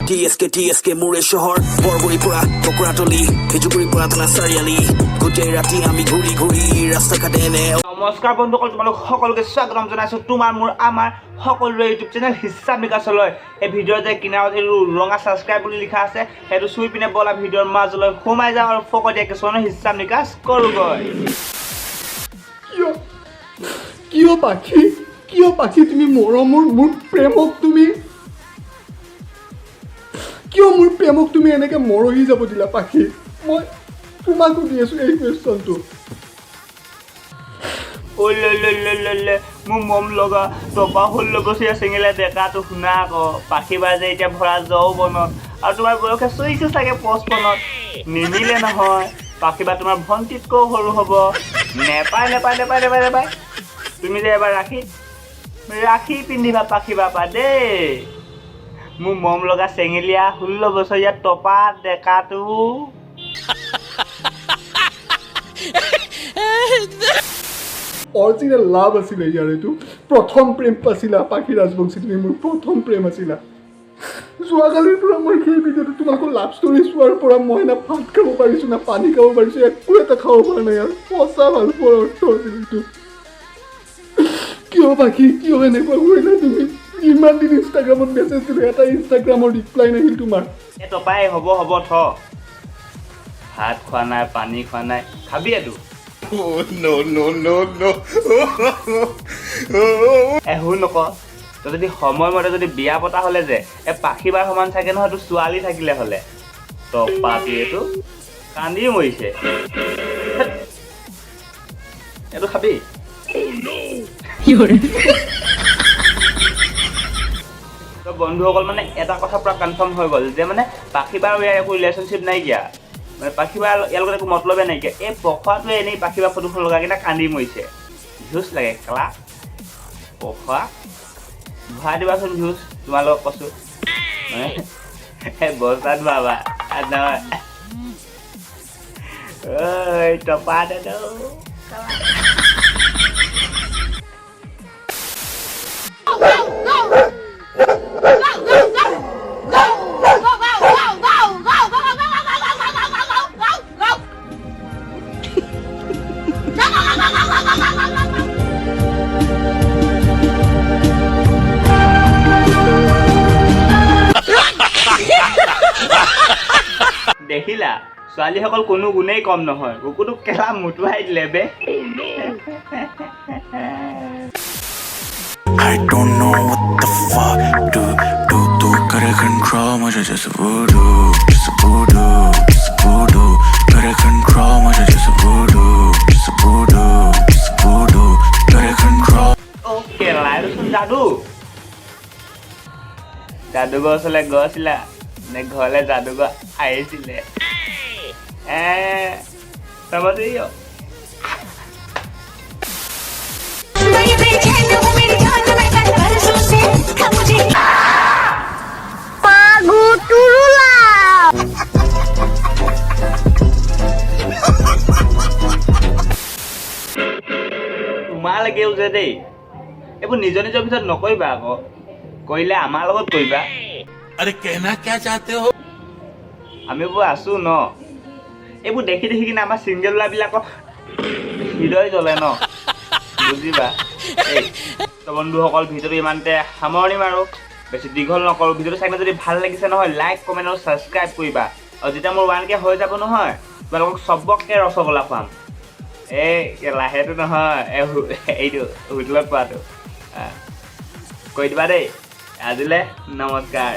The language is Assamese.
TSK মোৰে চহৰ বৰগুৰিৰ পৰা টকৰাতলি খেজুগুৰিৰ পৰা থানা চাৰিআলি গোটেই ৰাতি আমি ঘূৰি ঘূৰি ৰাস্তা ঘাটে এনে। নমস্কাৰ বন্ধুসকল, তোমালোক সকলোকে স্বাগতম জনাইছোঁ তোমাৰ মোৰ আমাৰ সকলোৰে ইউটিউব চেনেল হিচাপ নিকাচলৈ। এই ভিডিঅ'ৰ যে কিনাৰত এইটো ৰঙা ছাবস্ক্ৰাইব বুলি লিখা আছে সেইটো চুই পিনে বলা ভিডিঅ'ৰ মাজলৈ সোমাই যাওঁ আৰু ফকতীয়া কিছুমানৰ হিচাপ নিকাচ কৰোঁগৈ। কিয় পাখি তুমি মৰমৰ মোৰ প্ৰেমক তুমি কিয় মোৰ প্ৰেমক তুমি এনেকৈ মৰহি যাব দিলা পাখি? মই তোমাক সুধি আছোঁ এই কুৱেশ্যনটো। মোৰ মম লগা টপা 16 বছৰীয়া চেঙেলীয়া ডেকাটো শুনা আকৌ পাখিবাৰ যে এতিয়া ভৰা যৌৱনত আৰু তোমাৰ বয়সে চুইছে চাগে 55ত নিমিলে নহয়। পাখিবাৰ তোমাৰ ভণ্টিতকৈও সৰু হ'ব। নেপায় তুমি যে এবাৰ ৰাখি পিন্ধিবা পাখিবাৰ পৰা দেই। মোৰ মম লগা চেঙেলীয়া 16 বছৰীয়া টপা ডেকাটো। অৰিজিনেল লাভ আছিলে ইয়াৰ, এইটো প্ৰথম প্ৰেম আছিলা পাখি ৰাজবংশী, তুমি মোৰ প্ৰথম প্ৰেম আছিলা। যোৱাকালিৰ পৰা মই সেই ভিডিঅ'টো তোমালোকৰ লাভ ষ্টৰী চোৱাৰ পৰা মই না ভাত খাব পাৰিছোঁ না পানী খাব পাৰিছোঁ, একো এটা খাব পৰা নাই আৰু সঁচা ভাল পোৱাৰ অৰ্থ আছিল এইটো। কিয় পাখি কিয় এনেকুৱা কৰিলা তুমি? ইমান দিন ইনষ্টাগ্ৰামত মেছেজ দিলোঁ, এটা ইনষ্টাগ্ৰামৰ ৰিপ্লাই নাহিল তোমাৰ। এই টপাই হ'ব থ ভাত খোৱা নাই পানী খোৱা নাই খাবি এইটো। শুন নক তই যদি সময়মতে যদি বিয়া পতা হ'লে যে এই পাখিবাৰ সমান থাকে নহয়, তোৰ ছোৱালী থাকিলে হ'লে টপাটো এইটো কান্দি মৰিছে। এইটো খাবি। বন্ধুসকল মানে এটা কথা পুৰা কনফাৰ্ম হৈ গ'ল যে মানে পাখিবাৰ ইয়াৰ একো ৰিলেশ্যনশ্বিপ নাইকিয়া, মানে পাখিবাৰ ইয়াৰ লগত একো মতলবে নাইকিয়া। এই পখোৱাটোৱে এনেই পাখিবাৰ ফটোখন লগাই কিনে কান্দি মৰিছে। ভিউজ লাগে কেলা পখোৱা ভৰাই দিবাচোন ভিউজ, তোমালোকক কৈছোঁ মানে বস্তাত বাবা নহয়। ঐ টপা দাদা দেখিলা ছোৱালীসকল কোনো গুণেই কম নহয়, কুকুৰটোক কেলা মুটুৱাই দিলে বে। I don't know what the fuck do करे control मुझे जैसे voodoo करे control मुझे जैसे voodoo करे control। অ কেলা এইটোচোন যাদুগৰ ওচৰলৈ গৈছিলা নে ঘৰলৈ যাদুগৰ আহিছিলে? समझियो তোমালোকেও যে দেই এইবোৰ নিজৰ ভিতৰত নকৰিবা আকৌ, কৰিলে আমাৰ লগত কৰিবা। अरे कहना क्या चाहते हो? আমিবোৰ আছোঁ ন, এইবোৰ দেখি কিনে আমাৰ ছিংগল ল'ৰাবিলাকৰ হৃদয় জ্বলে ন, বুজিবা। এই বন্ধুসকল ভিডিঅ'টো ইমানতে সামৰণি মাৰোঁ, বেছি দীঘল নকৰোঁ। ভিডিঅ'টো চাই যদি ভাল লাগিছে নহয় লাইক কমেণ্ট আৰু ছাবস্ক্ৰাইব কৰিবা। আৰু যেতিয়া মোৰ 1K হৈ যাব নহয় তোমালোকক চবকে ৰসগোল্লা খুৱাম। এই লাহেটো নহয়, এইটো হোটেলত পোৱাটো কৰি দিবা দেই। আজিলৈ নমস্কাৰ।